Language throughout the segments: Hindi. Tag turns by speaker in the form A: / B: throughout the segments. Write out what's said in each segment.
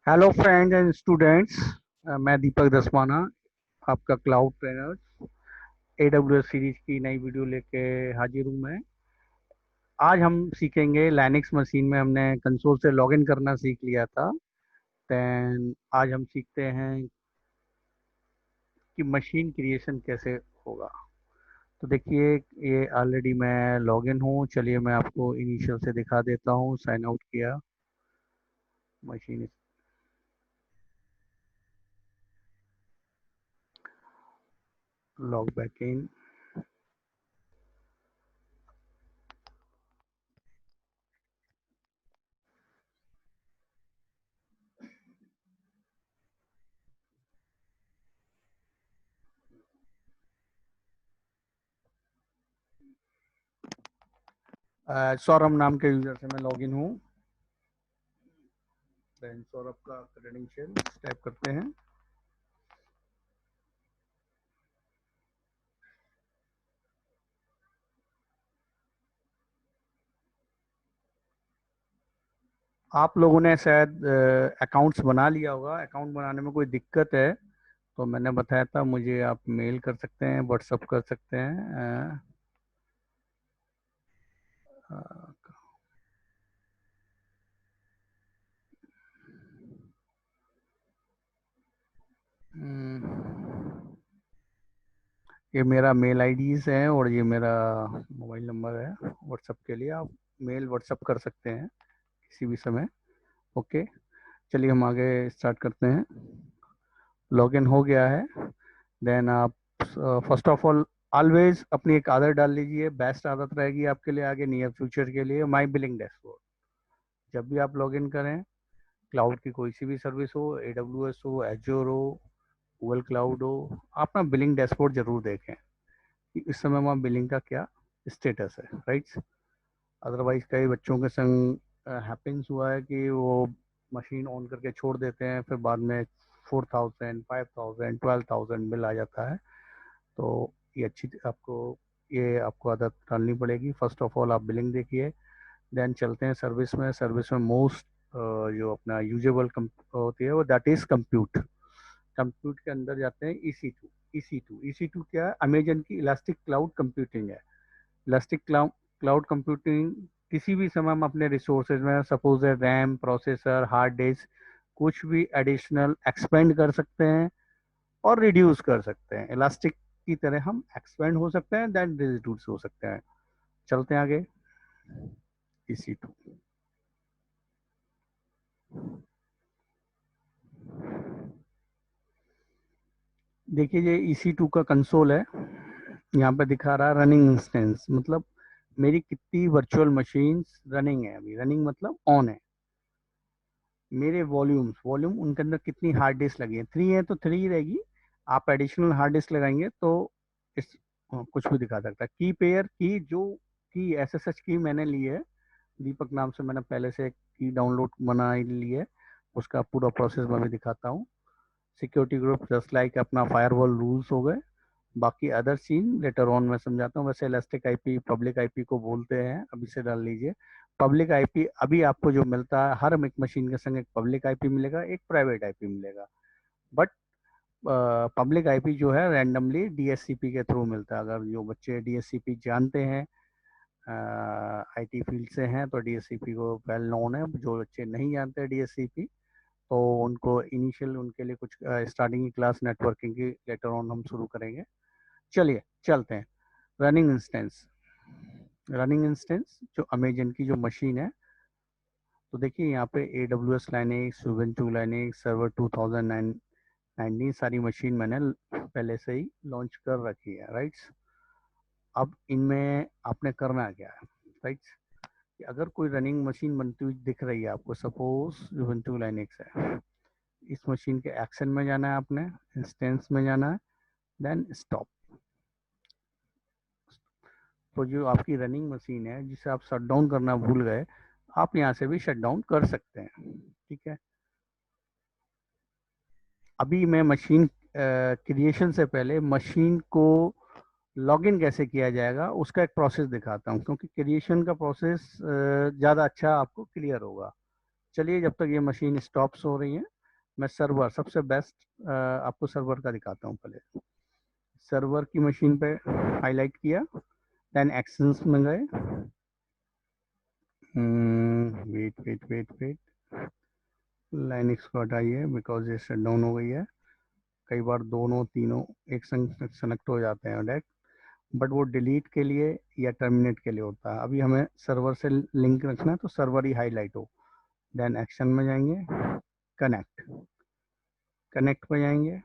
A: Hello friends and students. मैं दीपक दसमाना, आपका क्लाउड ट्रेनर AWS सीरीज की नई वीडियो लेके हाजिर हूँ मैं। आज हम सीखेंगे लाइनक्स मशीन में हमने कंसोल से लॉगिन करना सीख लिया था। देन आज हम सीखते हैं कि मशीन क्रिएशन कैसे होगा। तो देखिए, ये ऑलरेडी मैं लॉगिन हूँ। चलिए मैं आपको इनिशियल से दिखा देता हूँ। साइन आउट किया, machine log back in. Saurabh नाम के यूजर से मैं लॉगिन हूँ। देन सौरभ का क्रेडेंशियल टाइप करते हैं। आप लोगों ने शायद अकाउंट्स बना लिया होगा। अकाउंट बनाने में कोई दिक्कत है तो मैंने बताया था, मुझे आप मेल कर सकते हैं, व्हाट्सअप कर सकते हैं। अ, हम्म, ये मेरा मेल आईडीज है और ये मेरा मोबाइल नंबर है। व्हाट्सअप के लिए आप मेल व्हाट्सअप कर सकते हैं किसी भी समय। ओके, चलिए हम आगे स्टार्ट करते हैं। लॉगिन हो गया है। देन आप फर्स्ट ऑफ ऑल ऑलवेज अपनी एक आदत डाल लीजिए। बेस्ट आदत रहेगी आपके लिए आगे नियर फ्यूचर के लिए, माई बिलिंग डैशबोर्ड। जब भी आप लॉगिन करें, क्लाउड की कोई सी भी सर्विस हो, AWS हो, एज्योर हो, गूगल क्लाउड हो, आप ना बिलिंग डैशबोर्ड जरूर देखें कि इस समय वहाँ बिलिंग का क्या स्टेटस है, राइट। अदरवाइज कई बच्चों के संग हैपेंस हुआ है कि वो मशीन ऑन करके छोड़ देते हैं, फिर बाद में 4000 5000 12,000 बिल आ जाता है। तो ये आपको आदत डालनी पड़ेगी। फर्स्ट ऑफ ऑल आप बिलिंग देखिए। देन चलते हैं सर्विस में। सर्विस में मोस्ट जो अपना यूजेबल होती है वो दैट इज कंप्यूट। कंप्यूट के अंदर जाते हैं EC2। EC2 क्या है? अमेजन की इलास्टिक क्लाउड कंप्यूटिंग है। इलास्टिक क्लाउड कंप्यूटिंग किसी भी समय हम अपने रिसोर्सेज में, सपोज है रैम, प्रोसेसर, हार्ड डिस्क, कुछ भी एडिशनल एक्सपेंड कर सकते हैं और रिड्यूस कर सकते हैं। इलास्टिक की तरह हम एक्सपेंड हो सकते हैं, देन रिड्यूस हो सकते हैं। चलते हैं आगे। EC2, देखिए ये EC2 का कंसोल है। यहाँ पे दिखा रहा है रनिंग इंस्टेंस, मतलब मेरी कितनी वर्चुअल मशीन्स रनिंग है। अभी रनिंग मतलब ऑन है। मेरे वॉल्यूम उनके अंदर कितनी हार्ड डिस्क लगी है, 3 है तो 3 ही रहेगी। आप एडिशनल हार्ड डिस्क लगाएंगे तो इस कुछ भी दिखा सकता है। की पेयर की जो की SSH की मैंने ली है, दीपक नाम से मैंने पहले से एक की डाउनलोड बना ली है। उसका पूरा प्रोसेस मैं भी दिखाता हूँ। सिक्योरिटी ग्रुप जस्ट लाइक अपना फायरवॉल रूल्स हो गए। बाकी अदर सीन लेटर ऑन मैं समझाता हूँ। वैसे इलास्टिक आईपी पब्लिक आईपी को बोलते हैं, अभी से डाल लीजिए। पब्लिक आईपी अभी आपको जो मिलता है, हर एक मशीन के संग एक पब्लिक आईपी मिलेगा, एक प्राइवेट आईपी मिलेगा। बट पब्लिक आईपी जो है रैंडमली DSCP के थ्रू मिलता है। अगर जो बच्चे DSCP जानते हैं, IT फील्ड से हैं, तो DSCP को वेल नोन है। जो बच्चे नहीं जानते DSCP, तो उनको इनिशियल उनके लिए कुछ स्टार्टिंग की क्लास नेटवर्किंग की लेटर ऑन हम शुरू करेंगे। चलिए चलते हैं। Running instance. रनिंग इंस्टेंस जो अमेजन की जो मशीन है, तो देखिए यहाँ पे AWS Linux, Ubuntu Linux, server 2019 सारी मशीन मैंने पहले से ही लॉन्च कर रखी है, राइट। अब इनमें आपने करना क्या है, राइट। कि अगर कोई रनिंग मशीन बनती हुई दिख रही है आपको, सपोज उबुंटू लाइनेक्स है, इस मशीन के एक्शन में जाना है आपने, इंस्टेंस में जाना है, देन स्टॉप। तो जो आपकी रनिंग मशीन है जिसे आप शट डाउन करना भूल गए, आप यहाँ से भी शट डाउन कर सकते हैं, ठीक है। अभी मैं मशीन क्रिएशन से पहले मशीन को लॉगिन कैसे किया जाएगा उसका एक प्रोसेस दिखाता हूँ, क्योंकि क्रिएशन का प्रोसेस ज़्यादा अच्छा आपको क्लियर होगा। चलिए जब तक ये मशीन स्टॉप्स हो रही है, मैं सर्वर सबसे बेस्ट आपको सर्वर का दिखाता हूँ। पहले सर्वर की मशीन पे हाईलाइट किया, देन एक्शंस में गए, wait wait wait wait, Linux को हटाइए बिकॉज ये शट डाउन हो गई है। कई बार दोनों तीनों एक संग कनेक्ट हो जाते हैं डायरेक्ट, बट वो डिलीट के लिए या टर्मिनेट के लिए होता है। अभी हमें सर्वर से लिंक रखना है तो सर्वर ही हाईलाइट हो। देन एक्शन में जाएंगे, कनेक्ट, कनेक्ट में जाएंगे,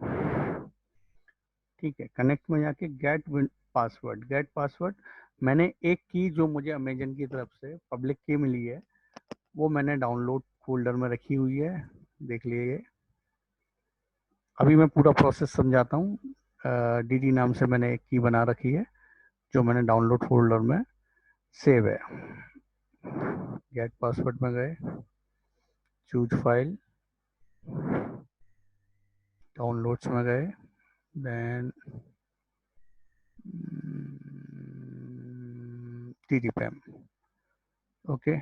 A: ठीक है। कनेक्ट में जाके गेट पासवर्ड, गेट पासवर्ड मैंने एक की जो मुझे अमेजन की तरफ से पब्लिक की मिली है, वो मैंने डाउनलोड फोल्डर में रखी हुई है, देख लीजिए। अभी मैं पूरा प्रोसेस समझाता हूँ। डीडी नाम से मैंने एक की बना रखी है जो मैंने डाउनलोड फोल्डर में सेव है। गेट पासवर्ड में गए, चूज फाइल, डाउनलोड्स में गए, देन टीटीपैम, ओके।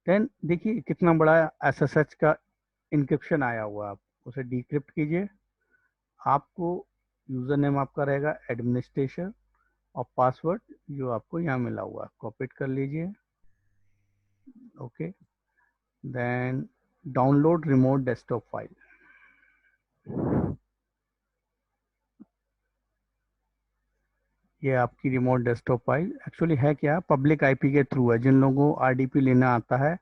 A: देन देखिए कितना बड़ा एसएसएच का इंक्रिप्शन आया हुआ है। आप उसे डिक्रिप्ट कीजिए। आपको यूजर नेम आपका रहेगा एडमिनिस्ट्रेशन, और पासवर्ड जो आपको यहाँ मिला हुआ है कॉपी कर लीजिए, okay. Then download remote desktop file, ये आपकी रिमोट डेस्कटॉप फाइल एक्चुअली है क्या, पब्लिक आईपी के थ्रू है। जिन लोगों को आरडीपी लेना आता है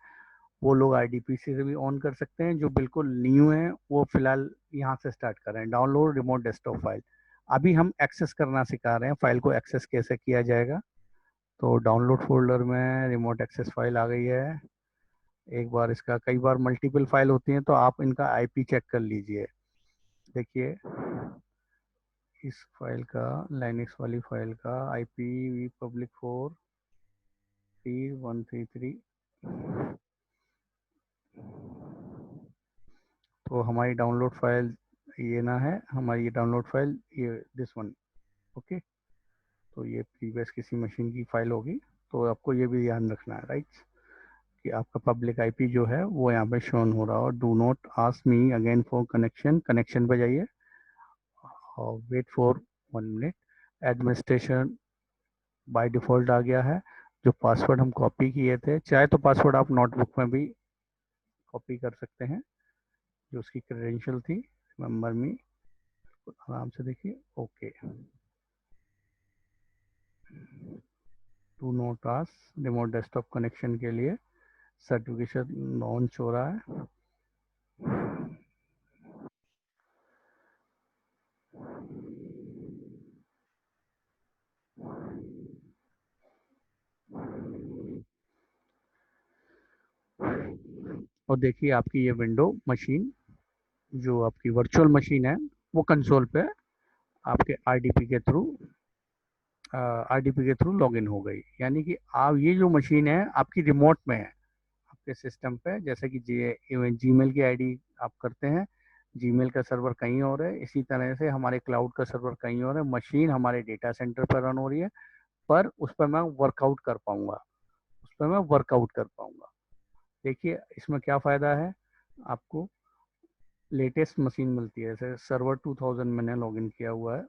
A: वो लोग आरडीपी से भी ऑन कर सकते हैं। जो बिल्कुल न्यू है वो फिलहाल यहाँ से स्टार्ट कर रहे हैं। डाउनलोड रिमोट डेस्कटॉप फाइल, अभी हम एक्सेस करना सिखा रहे हैं, फाइल को एक्सेस कैसे किया जाएगा। तो डाउनलोड फोल्डर में रिमोट एक्सेस फाइल आ गई है। एक बार इसका, कई बार मल्टीपल फाइल होती हैं तो आप इनका आईपी चेक कर लीजिए। देखिए इस फाइल का, लाइनिक्स वाली फाइल का आईपी वी पब्लिक 4.133। तो हमारी डाउनलोड फाइल ये ना है, हमारी ये डाउनलोड फाइल ये दिस वन, ओके। तो ये प्रीवियस किसी मशीन की फाइल होगी। तो आपको ये भी ध्यान रखना है, राइट, कि आपका पब्लिक आईपी जो है वो यहाँ पे शोन हो रहा हो। Do not ask me again for connection, connection पे जाइए और wait for 1 minute. Administration by default आ गया है। जो पासवर्ड हम कॉपी किए थे, चाहे तो पासवर्ड आप नोटबुक में भी कॉपी कर सकते हैं, जो उसकी क्रेडेंशियल थी, रिमेंबर मी, आराम से देखिए, okay. To not ask remote desktop connection के लिए सर्टिफिकेशन लॉन्च हो रहा है। और देखिए आपकी ये विंडो मशीन, जो आपकी वर्चुअल मशीन है, वो कंसोल पे आपके आरडीपी के थ्रू लॉगिन हो गई। यानी कि आप, ये जो मशीन है आपकी रिमोट में है आपके सिस्टम पे। जैसे कि जीमेल की आईडी आप करते हैं, जीमेल का सर्वर कहीं और है, इसी तरह से हमारे क्लाउड का सर्वर कहीं और है। मशीन हमारे डेटा सेंटर पर रन हो रही है, पर उस पर मैं वर्कआउट कर पाऊंगा, उस पर मैं वर्कआउट कर पाऊंगा। देखिए इसमें क्या फ़ायदा है आपको, लेटेस्ट मशीन मिलती है। जैसे सर्वर 2000 मैंने लॉगिन किया हुआ है,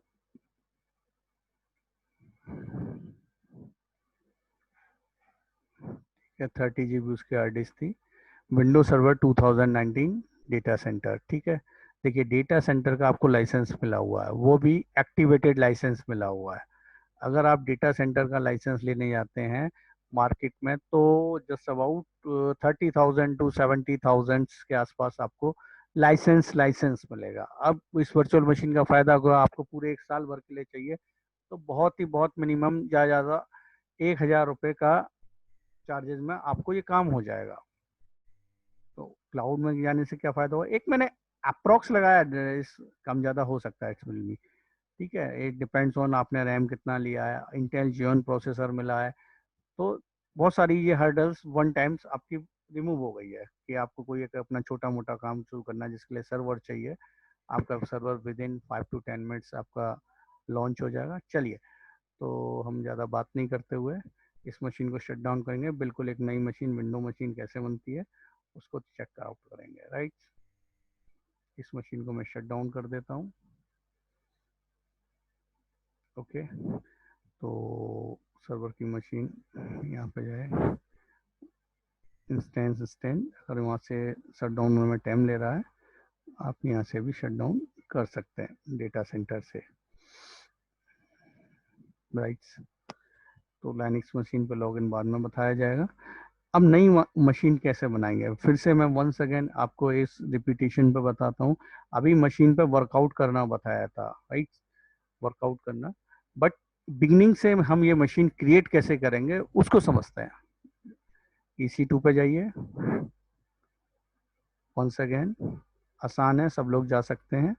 A: 30 GB उसकी हार्ड डिस्क थी। विंडो सर्वर 2019 डेटा सेंटर, ठीक है। देखिए डेटा सेंटर का आपको लाइसेंस मिला हुआ है, वो भी एक्टिवेटेड लाइसेंस मिला हुआ है। अगर आप डेटा सेंटर का लाइसेंस लेने जाते हैं मार्केट में तो जस्ट अबाउट 30,000 to 70,000 के आसपास आपको लाइसेंस मिलेगा। अब इस वर्चुअल मशीन का फायदा होगा, आपको पूरे 1 साल भर के लिए चाहिए तो बहुत ही बहुत मिनिमम ज़्यादा 1,000 रुपये का चार्जेस में आपको ये काम हो जाएगा। तो क्लाउड में जाने से क्या फ़ायदा होगा, एक मैंने अप्रॉक्स लगाया, इस कम ज़्यादा हो सकता है एक्चुअली, ठीक है। इट डिपेंड्स ऑन आपने रैम कितना लिया है, इंटेल जियोन प्रोसेसर मिला है। तो बहुत सारी ये हर्डल्स वन टाइम्स आपकी रिमूव हो गई है कि आपको कोई एक अपना छोटा मोटा काम शुरू करना है जिसके लिए सर्वर चाहिए, आपका server with in 5 to 10 minutes आपका लॉन्च हो जाएगा। चलिए, तो हम ज़्यादा बात नहीं करते हुए इस मशीन को शट डाउन करेंगे। बिल्कुल एक नई मशीन, विंडो मशीन कैसे बनती है उसको चेक आउट करेंगे, राइट। इस मशीन को मैं शट डाउन कर देता हूँ। ओके, तो सर्वर की मशीन यहाँ पे जाए, इंस्टेंस स्टैंड, अगर वहाँ से शट डाउन होने में टाइम ले रहा है, आप यहाँ से भी शट डाउन कर सकते हैं डेटा सेंटर से। राइट, तो लाइनक्स मशीन पे लॉगिन बाद में बताया जाएगा। अब नई मशीन कैसे बनाएंगे, फिर से मैं वंस अगेन आपको इस रिपीटिशन पे बताता हूँ। अभी मशीन पे वर्कआउट करना बताया था, राइट, वर्कआउट करना, बट बिगनिंग से हम ये मशीन क्रिएट कैसे करेंगे उसको समझते हैं। EC2 पे जाइए, वंस अगेन आसान है, सब लोग जा सकते हैं।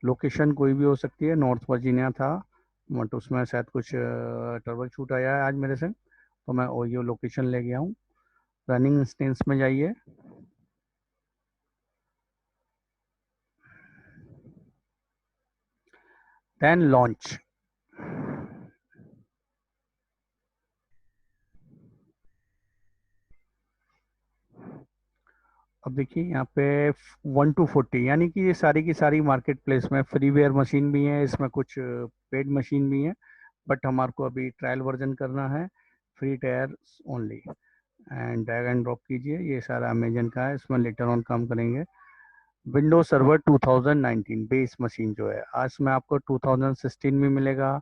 A: लोकेशन कोई भी हो सकती है, नॉर्थ वर्जीनिया था बट उसमें शायद कुछ ट्रबल छूट आया है आज मेरे से, तो मैं ओयो लोकेशन ले गया हूँ। रनिंग इंस्टेंस में जाइए, देन लॉन्च। अब देखिए यहाँ पे 1 to 40, यानी कि ये सारी की सारी मार्केट प्लेस में फ्रीवेयर मशीन भी है, इसमें कुछ पेड मशीन भी है, बट हमारे को अभी ट्रायल वर्जन करना है, free tyre only. And drag and drop कीजिए, ये सारा अमेजन का है, इसमें लेटर ऑन काम करेंगे। विंडोज सर्वर 2019 बेस मशीन जो है, आज में आपको 2016 भी मिलेगा,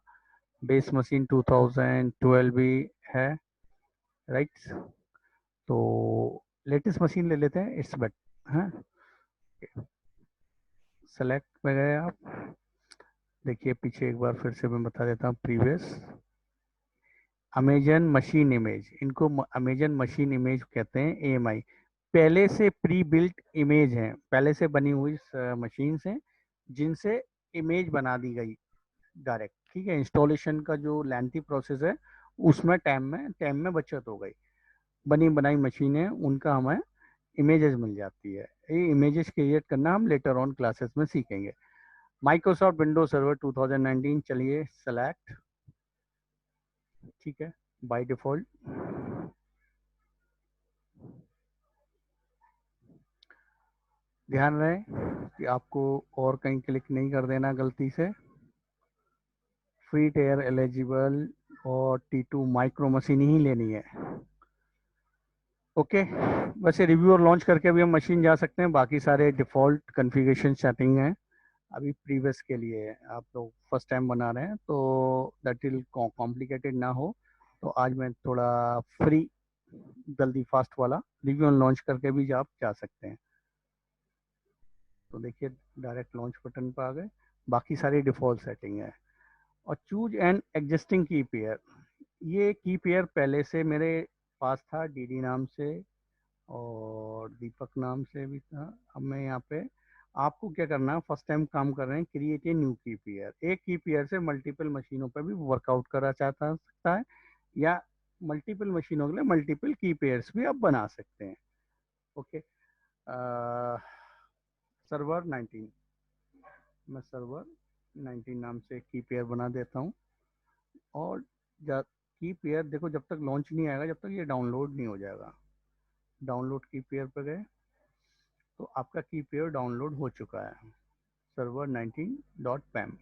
A: बेस मशीन 2012 भी है, राइट। तो लेटेस्ट मशीन ले लेते हैं, इट्स बेट, हाँ। सेलेक्ट में गए आप, देखिए पीछे एक बार फिर से मैं बता देता हूँ, प्रीवियस अमेजन मशीन इमेज, इनको अमेजन मशीन इमेज कहते हैं, AMI। पहले से प्री बिल्ट इमेज है, पहले से बनी हुई मशीन से जिनसे इमेज बना दी गई डायरेक्ट, ठीक है। इंस्टॉलेशन का जो लेंथी प्रोसेस है उसमें टाइम में बचत हो गई। बनी बनाई मशीनें उनका हमें इमेजेस मिल जाती है, ये इमेजेस क्रिएट करना हम लेटर ऑन क्लासेस में सीखेंगे। माइक्रोसॉफ्ट विंडोज सर्वर 2019, चलिए सेलेक्ट, ठीक है, बाय डिफॉल्ट। ध्यान रहे कि आपको और कहीं क्लिक नहीं कर देना गलती से। फ्री टेयर एलिजिबल और T2 माइक्रो मशीन ही लेनी है। ओके, वैसे रिव्यू और लॉन्च करके भी हम मशीन जा सकते हैं, बाकी सारे डिफ़ॉल्ट कॉन्फ़िगरेशन सेटिंग हैं। अभी प्रीवियस के लिए है, आप लोग फर्स्ट टाइम बना रहे हैं तो दैट विल कॉम्प्लिकेटेड ना हो, तो आज मैं थोड़ा फ्री जल्दी फास्ट वाला रिव्यू और लॉन्च करके भी आप जा सकते हैं। तो देखिए डायरेक्ट लॉन्च बटन पर आ गए, बाकी सारी डिफ़ॉल्ट सेटिंग है। और चूज एन एग्जिस्टिंग की पेयर, ये की पेयर पहले से मेरे पास था, DD नाम से और दीपक नाम से भी था। अब मैं यहाँ पे आपको क्या करना है, फर्स्ट टाइम काम कर रहे हैं, क्रिएट ए न्यू की पेयर। एक की पेयर से मल्टीपल मशीनों पर भी वर्कआउट करा चाहता सकता है, या मल्टीपल मशीनों के लिए मल्टीपल की पेयर्स भी आप बना सकते हैं। ओके, सर्वर 19, मैं सर्वर 19 नाम से की पेयर बना देता हूँ। और की पेयर देखो, जब तक लॉन्च नहीं आएगा, जब तक ये डाउनलोड नहीं हो जाएगा। डाउनलोड की पेयर पे गए तो आपका की पेयर डाउनलोड हो चुका है, सर्वर 19.pem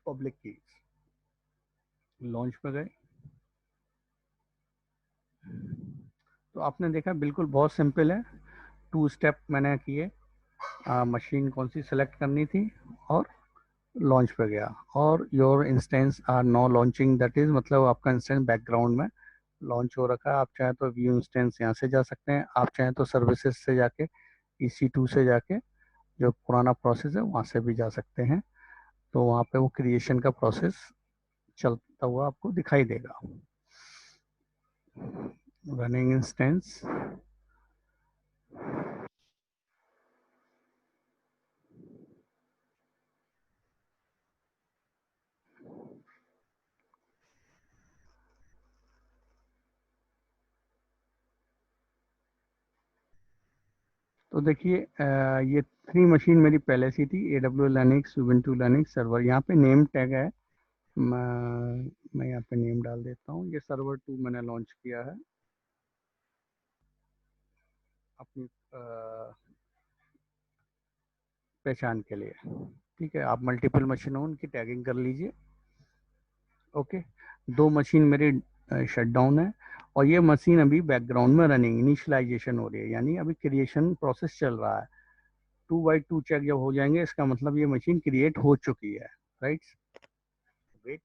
A: पब्लिक की। लॉन्च पे गए तो आपने देखा बिल्कुल बहुत सिंपल है, 2 स्टेप मैंने किए। मशीन कौन सी सेलेक्ट करनी थी और लॉन्च पे गया, और your instance are now launching, that is मतलब आपका इंस्टेंस बैकग्राउंड में लॉन्च हो रखा है। आप चाहें तो व्यू इंस्टेंस यहाँ से जा सकते हैं, आप चाहें तो सर्विसेज से जाके EC2 से जाके जो पुराना प्रोसेस है वहाँ से भी जा सकते हैं। तो वहाँ पे वो क्रिएशन का प्रोसेस चलता हुआ आपको दिखाई देगा। रनिंग इंस्टेंस, तो देखिए ये 3 मशीन मेरी पहले से थी, AWS Linux, Ubuntu Linux server. यहाँ पे नेम टैग है, मैं यहाँ पे नेम डाल देता हूँ, ये सर्वर 2 मैंने लॉन्च किया है अपनी पहचान के लिए। ठीक है, आप मल्टीपल मशीन हो उनकी टैगिंग कर लीजिए। ओके, दो मशीन मेरी शट डाउन है और ये मशीन अभी बैकग्राउंड में रनिंग इनिशियलाइजेशन हो रही है, यानी अभी क्रिएशन प्रोसेस चल रहा है। 2 बाई 2 चेक जब हो जाएंगे इसका मतलब ये मशीन क्रिएट हो चुकी है। Right, wait.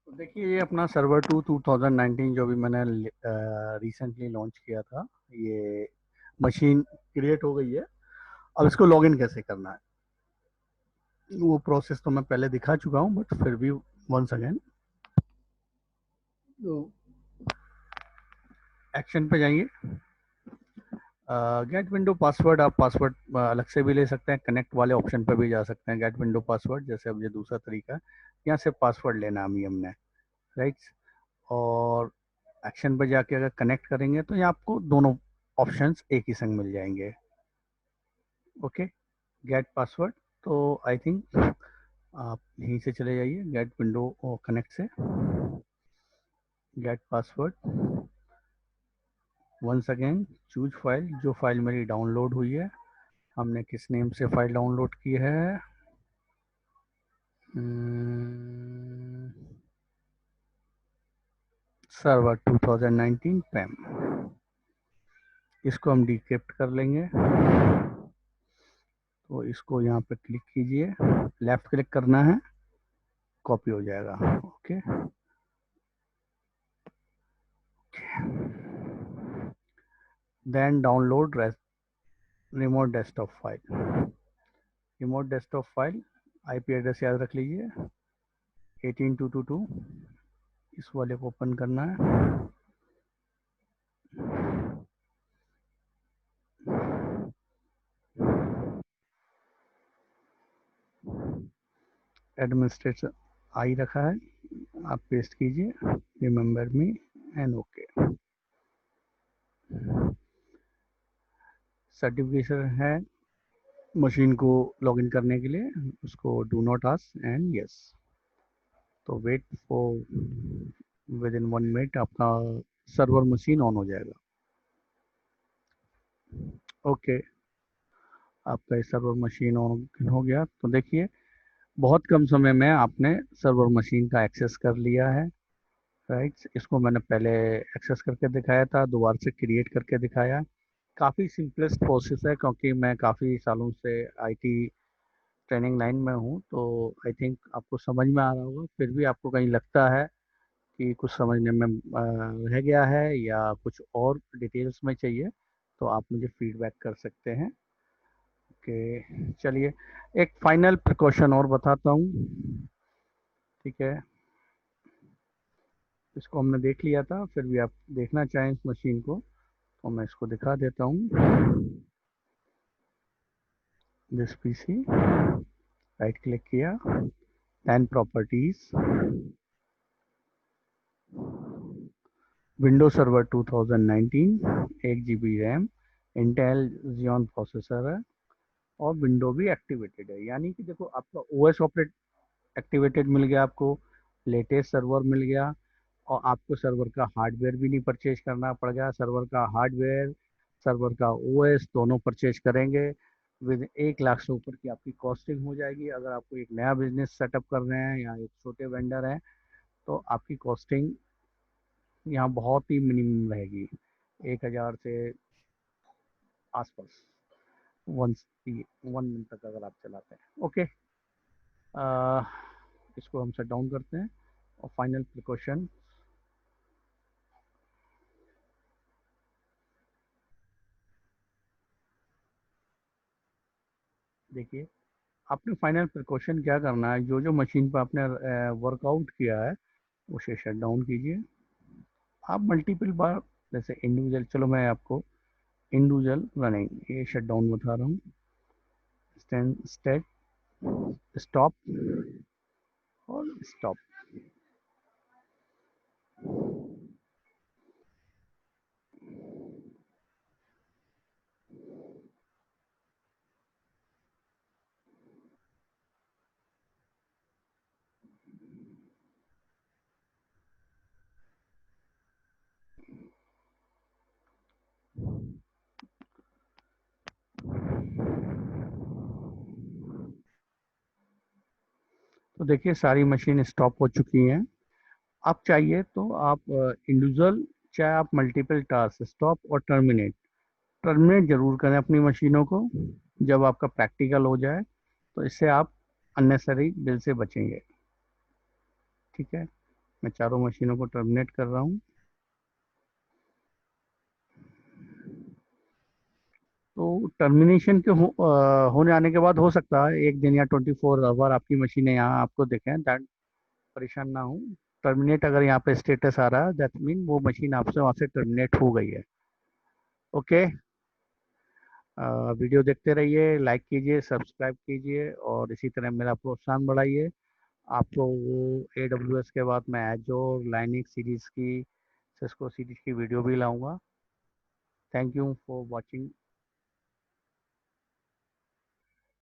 A: तो देखिए ये अपना सर्वर 2019 जो भी मैंने रिसेंटली लॉन्च किया था, ये मशीन क्रिएट हो गई है। अब इसको लॉगिन कैसे करना है वो प्रोसेस तो मैं पहले दिखा चुका हूँ, बट फिर भी वंस अगेन। तो एक्शन पे जाइए, गेट विंडो पासवर्ड। आप पासवर्ड अलग से भी ले सकते हैं, कनेक्ट वाले ऑप्शन पर भी जा सकते हैं, गेट विंडो पासवर्ड जैसे अब ये दूसरा तरीका है। यहाँ से पासवर्ड लेना अभी हमने, राइट। और एक्शन पे जाके अगर कनेक्ट करेंगे तो यहाँ आपको दोनों ऑप्शंस एक ही संग मिल जाएंगे। ओके, गेट पासवर्ड, तो आई थिंक आप यहीं से चले जाइए गेट विंडो कनेक्ट से, get password. Once again choose file, जो फाइल मेरी डाउनलोड हुई है, हमने किस नेम से फाइल डाउनलोड की है, सर्वर 2019 पैम। इसको हम डिक्रिप्ट कर लेंगे, तो इसको यहाँ पे क्लिक कीजिए, लेफ्ट क्लिक करना है, कॉपी हो जाएगा। Okay, then download remote desktop file. Remote desktop file IP address याद रख लीजिए 18222, इस वाले को ओपन करना है। एडमिनिस्ट्रेटर आई रखा है, आप पेस्ट कीजिए, remember me and okay. Certification है मशीन को लॉगिन करने के लिए, उसको do not ask and yes. तो wait for within 1 minute आपका सर्वर मशीन ऑन हो जाएगा। ओके, आपका ये सर्वर मशीन ऑन हो गया। तो देखिए बहुत कम समय में आपने सर्वर मशीन का एक्सेस कर लिया है। राइट, इसको मैंने पहले एक्सेस करके दिखाया था, दोबारा से क्रिएट करके दिखाया। काफ़ी सिंपलेस्ट प्रोसेस है, क्योंकि मैं काफ़ी सालों से आईटी ट्रेनिंग लाइन में हूँ, तो आई थिंक आपको समझ में आ रहा होगा। फिर भी आपको कहीं लगता है कि कुछ समझने में रह गया है या कुछ और डिटेल्स में चाहिए, तो आप मुझे फीडबैक कर सकते हैं। ओके, चलिए एक फाइनल प्रिकॉशन और बताता हूँ। ठीक है, इसको हमने देख लिया था, फिर भी आप देखना चाहें इस मशीन को तो मैं इसको दिखा देता हूँ। दिस पीसी, राइट क्लिक किया, 10 properties, Windows server 2019, 1 GB RAM, Intel Xeon processor है, और विंडो भी एक्टिवेटेड है। यानी कि देखो आपका ओएस ऑपरेट एक्टिवेटेड मिल गया, आपको लेटेस्ट सर्वर मिल गया, और आपको सर्वर का हार्डवेयर भी नहीं परचेज करना पड़ेगा। सर्वर का हार्डवेयर, सर्वर का ओएस दोनों परचेज करेंगे, विद 1 लाख से ऊपर की आपकी कॉस्टिंग हो जाएगी। अगर आपको एक नया बिजनेस सेटअप कर रहे हैं या एक छोटे वेंडर हैं, तो आपकी कॉस्टिंग यहाँ बहुत ही मिनिमम रहेगी, 1,000 से आसपास, वन 1 मंथ तक अगर आप चलाते हैं। ओके, इसको हम शट डाउन करते हैं और फाइनल प्रिकॉशन देखिए। आपने फाइनल प्रिकॉशन क्या करना है, जो जो मशीन पर आपने वर्कआउट किया है उसे शट डाउन कीजिए। आप मल्टीपल बार, जैसे इंडिविजुअल, चलो मैं आपको इंडिविजुअल रनिंग ये शट डाउन बता रहा हूँ। स्टेट, स्टॉप और स्टॉप। तो देखिए सारी मशीन स्टॉप हो चुकी हैं। आप चाहिए तो आप इंडिविजुअल, चाहे आप मल्टीपल टास्क स्टॉप और टर्मिनेट, टर्मिनेट जरूर करें अपनी मशीनों को जब आपका प्रैक्टिकल हो जाए, तो इससे आप अननेसरी बिल से बचेंगे। ठीक है, मैं चारों मशीनों को टर्मिनेट कर रहा हूँ। तो टर्मिनेशन के होने आने के बाद हो सकता है 1 दिन या 24 आवर आपकी मशीनें यहाँ आपको दिखें, दैट परेशान ना हो। टर्मिनेट अगर यहाँ पे स्टेटस आ रहा है, दैट मीन वो मशीन आपसे वहाँ से टर्मिनेट हो गई है। ओके, वीडियो देखते रहिए, लाइक कीजिए, सब्सक्राइब कीजिए और इसी तरह मेरा प्रोत्साहन बढ़ाइए। आपको वो AWS के बाद मैं एजोर लाइनक्स सीरीज़ की, सिस्को सीरीज़ की वीडियो भी लाऊंगा। Thank you for watching.